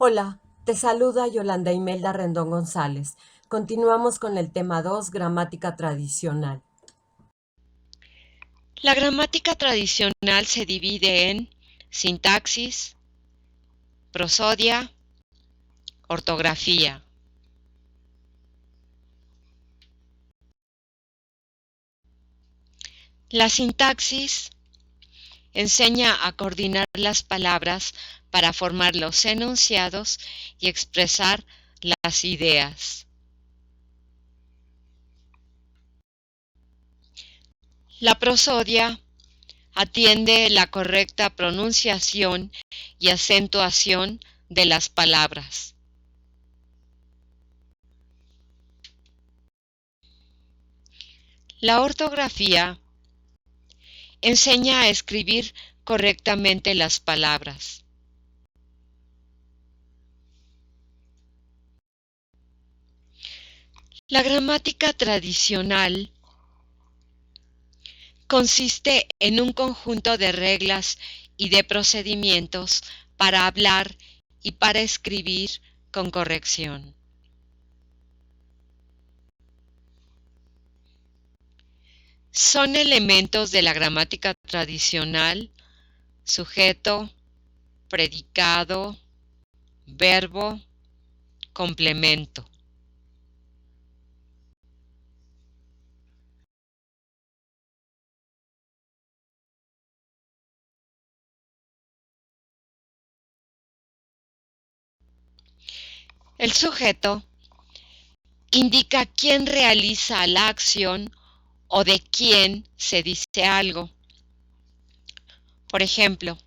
Hola, te saluda Yolanda Imelda Rendón González. Continuamos con el tema 2, gramática tradicional. La gramática tradicional se divide en sintaxis, prosodia, ortografía. La sintaxis enseña a coordinar las palabras para formar los enunciados y expresar las ideas. La prosodia atiende la correcta pronunciación y acentuación de las palabras. La ortografía enseña a escribir correctamente las palabras. La gramática tradicional consiste en un conjunto de reglas y de procedimientos para hablar y para escribir con corrección. Son elementos de la gramática tradicional: sujeto, predicado, verbo, complemento. El sujeto indica quién realiza la acción o de quién se dice algo. Por ejemplo,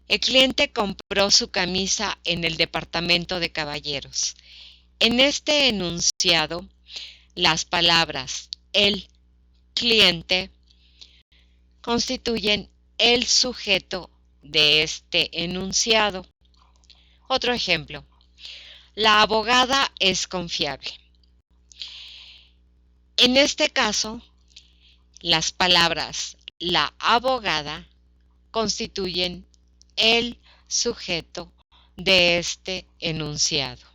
el cliente compró su camisa en el departamento de caballeros. En este enunciado, las palabras el cliente constituyen el sujeto de este enunciado. Otro ejemplo: la abogada es confiable. En este caso, las palabras la abogada constituyen el sujeto de este enunciado.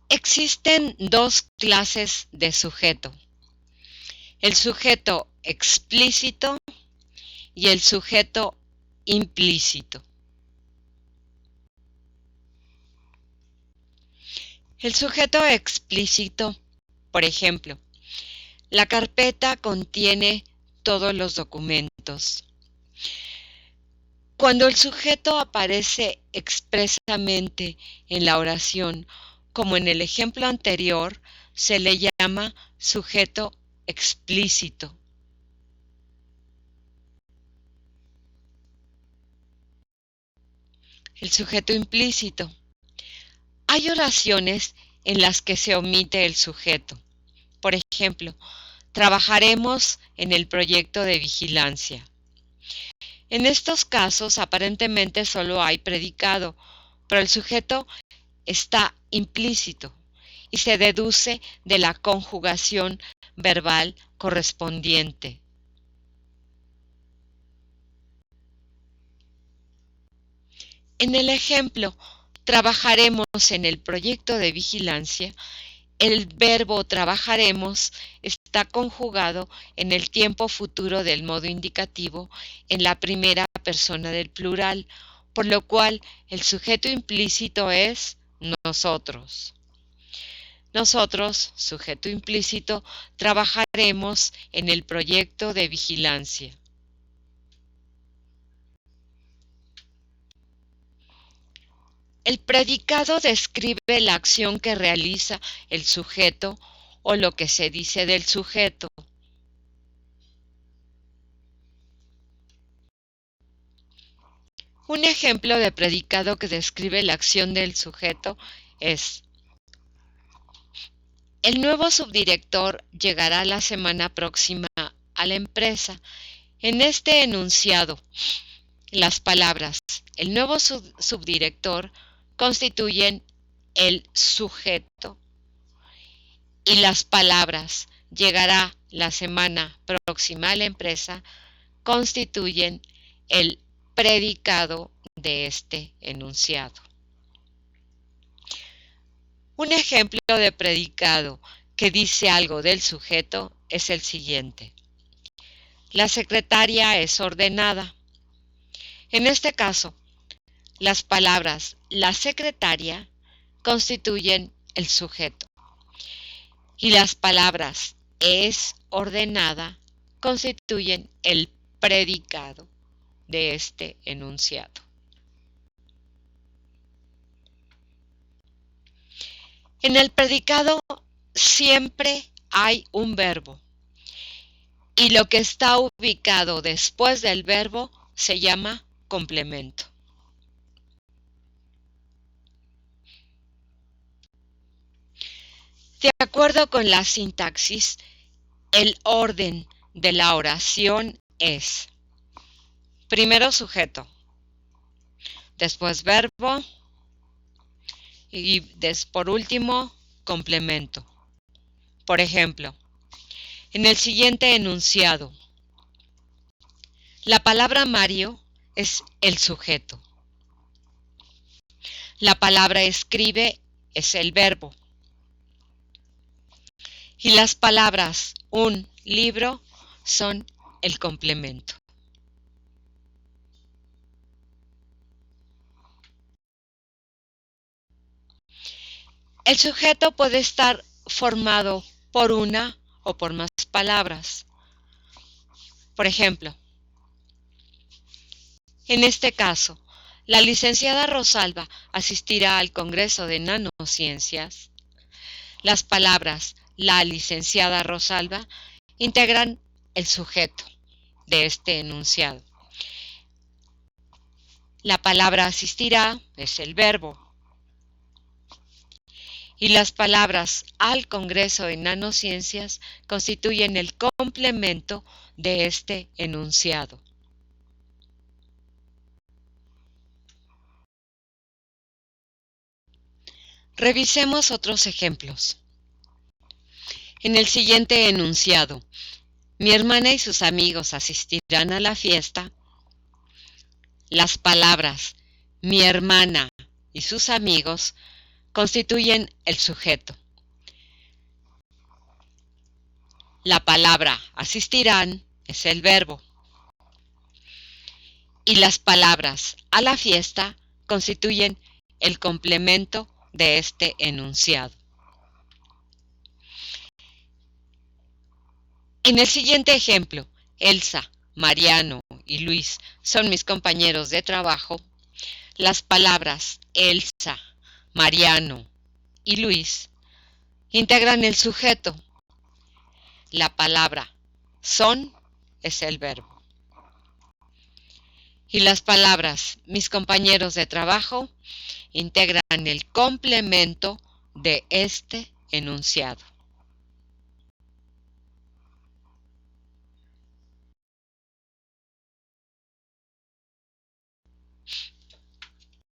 Existen dos clases de sujeto: el sujeto explícito y el sujeto implícito. El sujeto explícito, por ejemplo, la carpeta contiene todos los documentos. Cuando el sujeto aparece expresamente en la oración, como en el ejemplo anterior, se le llama sujeto explícito. El sujeto implícito: hay oraciones en las que se omite el sujeto. Por ejemplo, trabajaremos en el proyecto de vigilancia. En estos casos, aparentemente solo hay predicado, pero el sujeto está implícito y se deduce de la conjugación verbal correspondiente. En el ejemplo, trabajaremos en el proyecto de vigilancia, el verbo trabajaremos está conjugado en el tiempo futuro del modo indicativo en la primera persona del plural, por lo cual el sujeto implícito es nosotros. Nosotros, sujeto implícito, trabajaremos en el proyecto de vigilancia. El predicado describe la acción que realiza el sujeto o lo que se dice del sujeto. Un ejemplo de predicado que describe la acción del sujeto es: el nuevo subdirector llegará la semana próxima a la empresa. En este enunciado, las palabras el nuevo subdirector constituyen el sujeto y las palabras llegará la semana próxima a la empresa constituyen el predicado de este enunciado. Un ejemplo de predicado que dice algo del sujeto es el siguiente. La secretaria es ordenada. En este caso, las palabras la secretaria constituyen el sujeto y las palabras es ordenada constituyen el predicado de este enunciado. En el predicado siempre hay un verbo y lo que está ubicado después del verbo se llama complemento. De acuerdo con la sintaxis, el orden de la oración es primero sujeto, después verbo y por último complemento. Por ejemplo, en el siguiente enunciado, la palabra Mario es el sujeto. La palabra escribe es el verbo. Y las palabras un libro son el complemento. El sujeto puede estar formado por una o por más palabras. Por ejemplo, en este caso, la licenciada Rosalba asistirá al Congreso de Nanociencias. Las palabras la licenciada Rosalba integran el sujeto de este enunciado. La palabra asistirá es el verbo. Y las palabras al Congreso de Nanociencias constituyen el complemento de este enunciado. Revisemos otros ejemplos. En el siguiente enunciado, mi hermana y sus amigos asistirán a la fiesta. Las palabras mi hermana y sus amigos constituyen el sujeto. La palabra asistirán es el verbo. Y las palabras a la fiesta constituyen el complemento de este enunciado. En el siguiente ejemplo, Elsa, Mariano y Luis son mis compañeros de trabajo. Las palabras Elsa, Mariano y Luis integran el sujeto. La palabra son es el verbo. Y las palabras mis compañeros de trabajo integran el complemento de este enunciado.